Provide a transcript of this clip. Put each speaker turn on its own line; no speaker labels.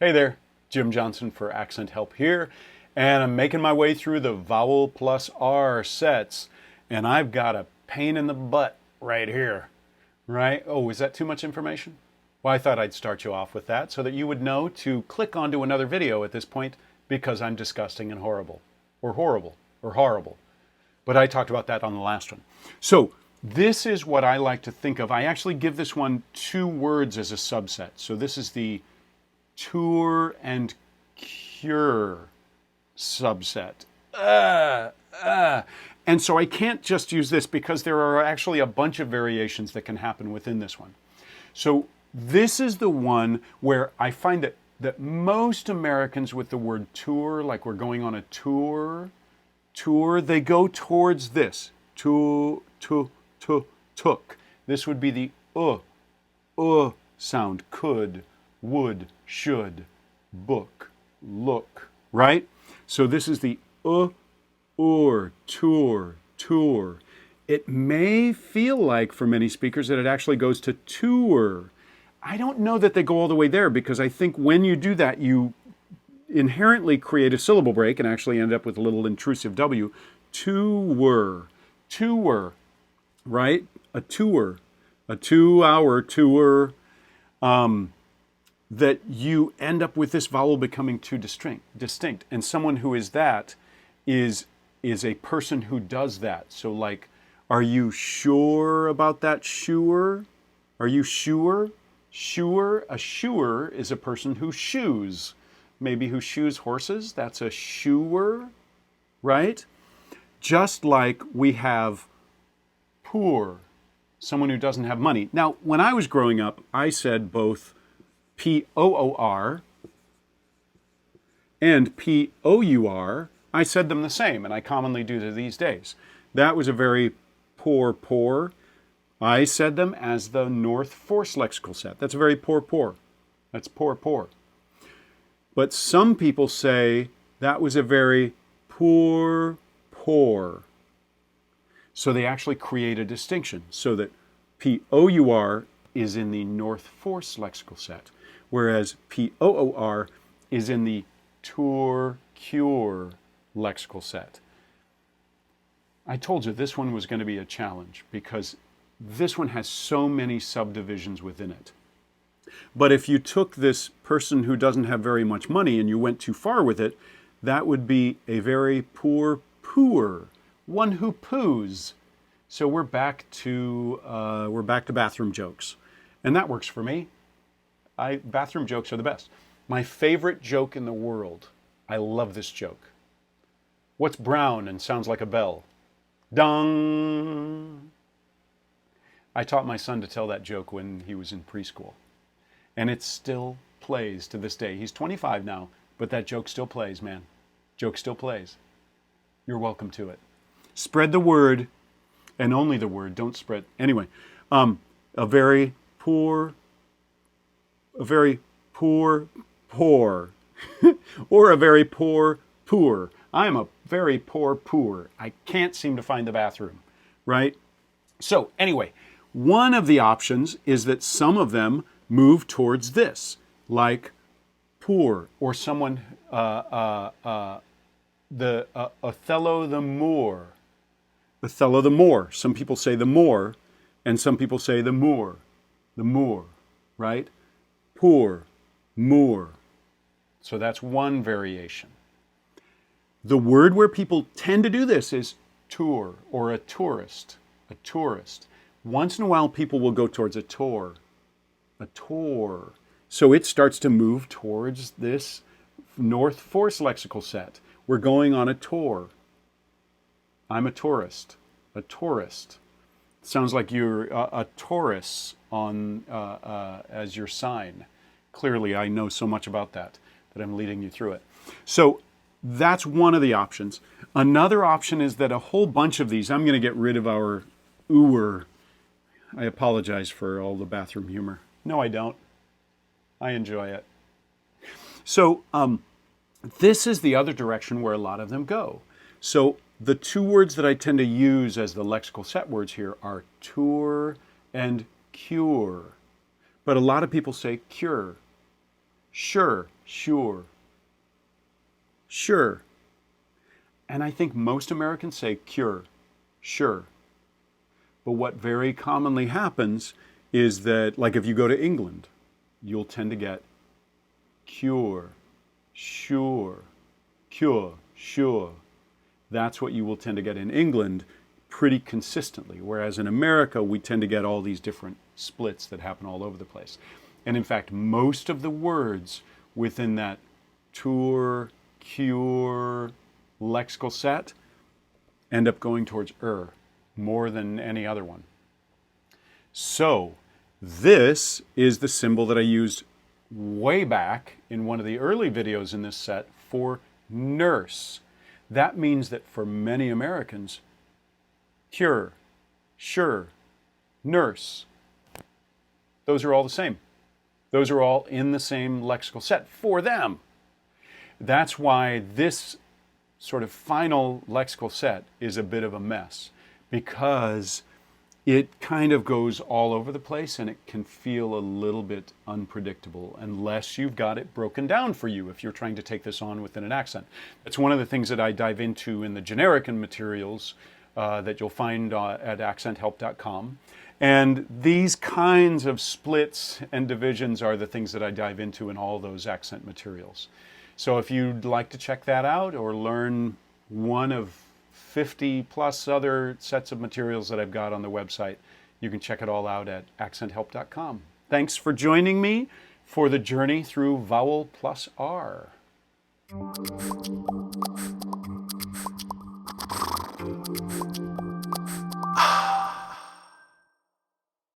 Hey there, Jim Johnson for Accent Help here, and I'm making my way through the Vowel+R sets, and I've got a pain in the butt right here, right? Oh, is that too much information? Well, I thought I'd start you off with that so that you would know to click onto another video at this point because I'm disgusting and horrible, or horrible. But I talked about that on the last one. So this is what I like to think of. I actually give this one two words as a subset. So this is the tour and cure subset. And so I can't just use this because there are actually a bunch of variations that can happen within this one. So this is the one where I find that most Americans with the word tour, like we're going on a tour, they go towards this. Took. This would be the sound. Could, would, should, book, look, right? So this is the or, tour. It may feel like for many speakers that it actually goes to tour. I don't know that they go all the way there because I think when you do that, you inherently create a syllable break and actually end up with a little intrusive W. Tour, right? A tour, a 2-hour tour, that you end up with this vowel becoming too distinct. And someone who is that is a person who does that. So like, are you sure about that? Sure? Are you sure? Sure? A shoer is a person who shoes. Maybe who shoes horses. That's a shoer, right? Just like we have poor, someone who doesn't have money. Now, when I was growing up, I said both P-O-O-R and P-O-U-R. I said them the same, and I commonly do to these days. That was a very poor. I said them as the North Force lexical set. That's a very poor. That's poor. But some people say that was a very poor. So they actually create a distinction so that P-O-U-R is in the North Force lexical set, whereas P-O-O-R is in the tour cure lexical set. I told you this one was going to be a challenge because this one has so many subdivisions within it. But if you took this person who doesn't have very much money and you went too far with it, that would be a very poor, one who poos. So we're back to bathroom jokes, and that works for me. Bathroom jokes are the best. My favorite joke in the world. I love this joke. What's brown and sounds like a bell? Dong. I taught my son to tell that joke when he was in preschool, and it still plays to this day. He's 25 now, but that joke still plays, man. Joke still plays. You're welcome to it. Spread the word, and only the word. Don't spread. Anyway, a very poor, or a very poor. I am a very poor. I can't seem to find the bathroom, right? So anyway, one of the options is that some of them move towards this, like poor, or someone, Othello the Moor. Othello the Moor. Some people say the Moor, and some people say the Moor. The Moor, right? Poor, Moor. So that's one variation. The word where people tend to do this is tour, or a tourist. A tourist. Once in a while, people will go towards a tour. A tour. So it starts to move towards this North Force lexical set. We're going on a tour. I'm a tourist. A tourist. Sounds like you're a Taurus on as your sign. Clearly, I know so much about that I'm leading you through it. So that's one of the options. Another option is that a whole bunch of these, I'm going to get rid of our ooer. I apologize for all the bathroom humor. No, I don't. I enjoy it. So this is the other direction where a lot of them go. So the two words that I tend to use as the lexical set words here are tour and cure. But a lot of people say cure. Sure, sure, sure. And I think most Americans say cure, sure. But what very commonly happens is that, like if you go to England, you'll tend to get cure, sure, cure, sure. That's what you will tend to get in England pretty consistently. Whereas in America, we tend to get all these different splits that happen all over the place. And in fact, most of the words within that tour, cure, lexical set end up going towards more than any other one. So this is the symbol that I used way back in one of the early videos in this set for nurse. That means that for many Americans, cure, sure, nurse, those are all the same. Those are all in the same lexical set for them. That's why this sort of final lexical set is a bit of a mess, because it kind of goes all over the place and it can feel a little bit unpredictable unless you've got it broken down for you if you're trying to take this on within an accent. That's one of the things that I dive into in the generic materials that you'll find at accenthelp.com. And these kinds of splits and divisions are the things that I dive into in all those accent materials. So if you'd like to check that out or learn one of 50 plus other sets of materials that I've got on the website, you can check it all out at accenthelp.com. Thanks for joining me for the journey through Vowel+R.